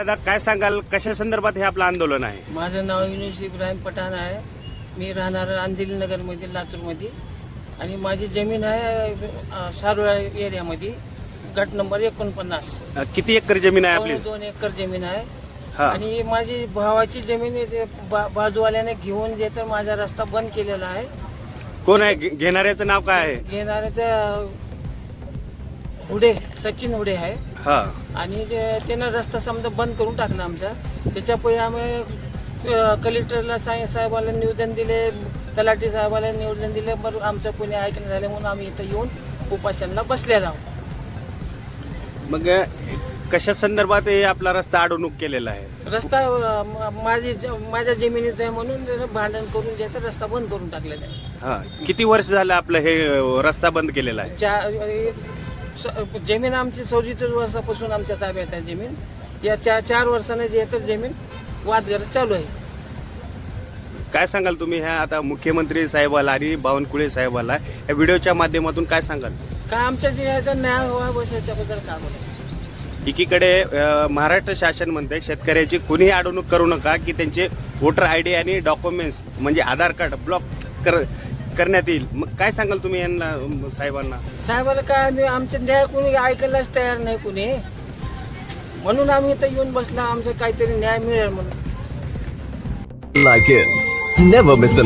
दादा काय सांगाल, कशा संदर्भात हे आपलं आंदोलन आहे? माझं नाव युनुस इब्राहिम पठाण आहे. मी राहणार अंजली नगरमध्ये, लातूरमध्ये. आणि माझी जमीन आहे सारोळा एरियामध्ये, गट नंबर 49. किती एकर जमीन आहे आपली? 2 एकर जमीन आहे. हा. आणि माझी भावाची जमीन बाजूवाल्याने घेऊन जे तर माझा रस्ता बंद केलेला आहे. कोण आहे घेणाऱ्याचं नाव काय आहे? घेणाऱ्याचं हुडे, सचिन हुडे आहे. हा. आणि त्यानं रस्ता समजा बंद करून टाकला आमचा. त्याच्यापुढे आम्ही कलेक्टरला साहेबाला निवेदन दिले, तलाठी साहेबाला निवेदन दिले, बरं आमचं कोणी ऐकणं झालं म्हणून आम्ही इथं येऊन उपासनाला बसलेलो आहोत. मग कशा संदर्भात हे आपला रस्ता अडवणूक केलेला आहे? रस्ता माझ्या जमिनीचा आहे म्हणून त्याचं भांडण करून जे तर रस्ता बंद करून टाकलेला आहे. हा. किती वर्ष झालं आपलं हे रस्ता बंद केलेला आहे? जमीन आमची 44 वर्षापासून आमच्या ताब्यात आहे जमीन. या 4 वर्षाने जे तर जमीन वादग्रस्त चालू आहे. काय सांगाल तुम्ही ह्या आता मुख्यमंत्री साहेबाला आणि बावनकुळे साहेबाला या व्हिडिओच्या माध्यमातून काय सांगाल? काय आमच्या जे आहे तर न्याय व्हावा बस याच्याबद्दल काय बोलायचं. एकीकडे महाराष्ट्र शासन म्हणते शेतकऱ्याची कुणीही अडवणूक करू नका, की त्यांचे वोटर आयडी आणि डॉक्युमेंट्स म्हणजे आधार कार्ड ब्लॉक करण्यात येईल. मग काय सांगाल तुम्ही यांना, साहेबाला? काय आम्ही आमचे न्याय कोणी ऐकायलाच तयार नाही कोणी, म्हणून आम्ही इथं येऊन बसला. आमचं काहीतरी न्याय मिळेल म्हणून. Like it. Never miss a